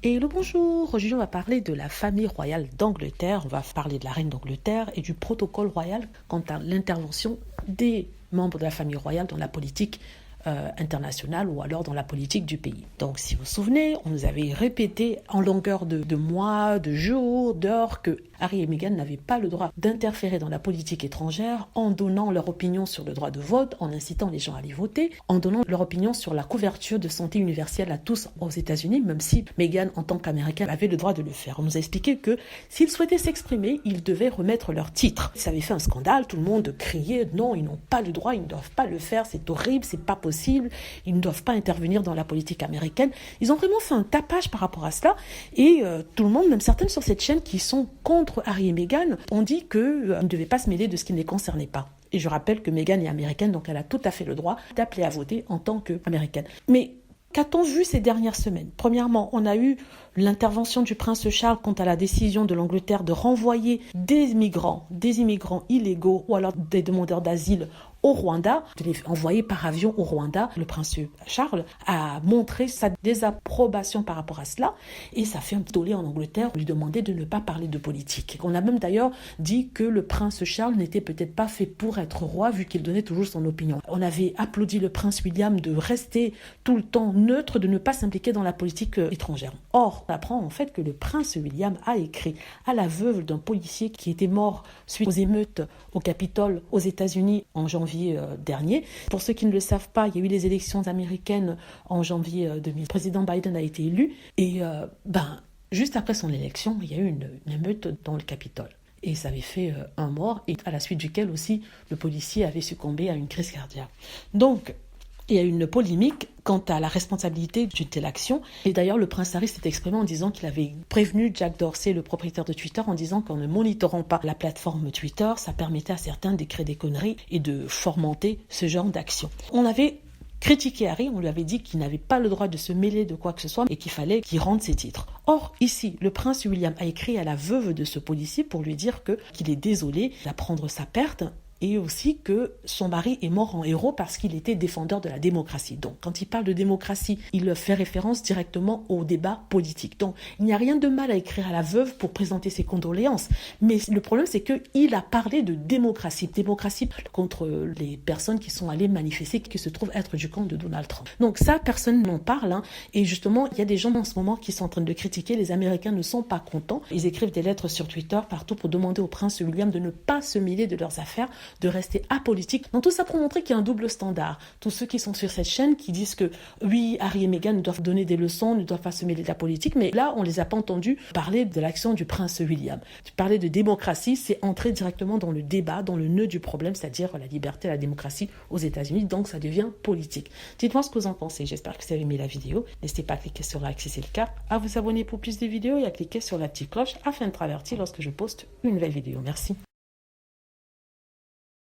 Et le bonjour, aujourd'hui on va parler de la famille royale d'Angleterre, on va parler de la reine d'Angleterre et du protocole royal quant à l'intervention des membres de la famille royale dans la politique internationale ou alors dans la politique du pays. Donc si vous vous souvenez, on nous avait répété en longueur de mois, de jours, d'heures que Harry et Meghan n'avaient pas le droit d'interférer dans la politique étrangère en donnant leur opinion sur le droit de vote, en incitant les gens à aller voter, en donnant leur opinion sur la couverture de santé universelle à tous aux États-Unis, même si Meghan, en tant qu'Américaine, avait le droit de le faire. On nous a expliqué que s'ils souhaitaient s'exprimer, ils devaient remettre leur titre. Ça avait fait un scandale, tout le monde criait « Non, ils n'ont pas le droit, ils ne doivent pas le faire, c'est horrible, c'est pas possible, ils ne doivent pas intervenir dans la politique américaine. » Ils ont vraiment fait un tapage par rapport à cela et tout le monde, même certaines sur cette chaîne qui sont contre Harry et Meghan, ont dit qu'ils ne devaient pas se mêler de ce qui ne les concernait pas. Et je rappelle que Meghan est américaine, donc elle a tout à fait le droit d'appeler à voter en tant qu'américaine. Mais qu'a-t-on vu ces dernières semaines? Premièrement, on a eu l'intervention du prince Charles quant à la décision de l'Angleterre de renvoyer des immigrants illégaux ou alors des demandeurs d'asile au Rwanda, de les envoyer par avion au Rwanda. Le prince Charles a montré sa désapprobation par rapport à cela et ça fait un tollé en Angleterre, lui demander de ne pas parler de politique. On a même d'ailleurs dit que le prince Charles n'était peut-être pas fait pour être roi vu qu'il donnait toujours son opinion. On avait applaudi le prince William de rester tout le temps neutre, de ne pas s'impliquer dans la politique étrangère. Or, on apprend en fait que le prince William a écrit à la veuve d'un policier qui était mort suite aux émeutes au Capitole aux États-Unis en janvier dernier. Pour ceux qui ne le savent pas, il y a eu les élections américaines en janvier 2000. Le président Biden a été élu et juste après son élection, il y a eu une émeute dans le Capitole. Et ça avait fait un mort et à la suite duquel aussi le policier avait succombé à une crise cardiaque. Donc, il y a eu une polémique quant à la responsabilité d'une telle action. Et d'ailleurs, le prince Harry s'est exprimé en disant qu'il avait prévenu Jack Dorsey, le propriétaire de Twitter, en disant qu'en ne monitorant pas la plateforme Twitter, ça permettait à certains d'écrire des conneries et de fomenter ce genre d'action. On avait critiqué Harry, on lui avait dit qu'il n'avait pas le droit de se mêler de quoi que ce soit et qu'il fallait qu'il rende ses titres. Or, ici, le prince William a écrit à la veuve de ce policier pour lui dire qu'il est désolé d'apprendre sa perte et aussi que son mari est mort en héros parce qu'il était défendeur de la démocratie. Donc, quand il parle de démocratie, il fait référence directement au débat politique. Donc, il n'y a rien de mal à écrire à la veuve pour présenter ses condoléances. Mais le problème, c'est qu'il a parlé de démocratie. Démocratie contre les personnes qui sont allées manifester, qui se trouvent être du camp de Donald Trump. Donc ça, personne n'en parle. Et justement, il y a des gens en ce moment qui sont en train de critiquer. Les Américains ne sont pas contents. Ils écrivent des lettres sur Twitter partout pour demander au prince William de ne pas se mêler de leurs affaires, de rester apolitique. Donc tout ça pour montrer qu'il y a un double standard. Tous ceux qui sont sur cette chaîne qui disent que oui, Harry et Meghan doivent donner des leçons, ne doivent pas se mêler de la politique, mais là, on les a pas entendus parler de l'action du prince William. Parler de démocratie, c'est entrer directement dans le débat, dans le nœud du problème, c'est-à-dire la liberté et la démocratie aux États-Unis, donc ça devient politique. Dites-moi ce que vous en pensez. J'espère que vous avez aimé la vidéo. N'hésitez pas à cliquer sur like si c'est le cas, à vous abonner pour plus de vidéos et à cliquer sur la petite cloche afin de être averti lorsque je poste une nouvelle vidéo. Merci.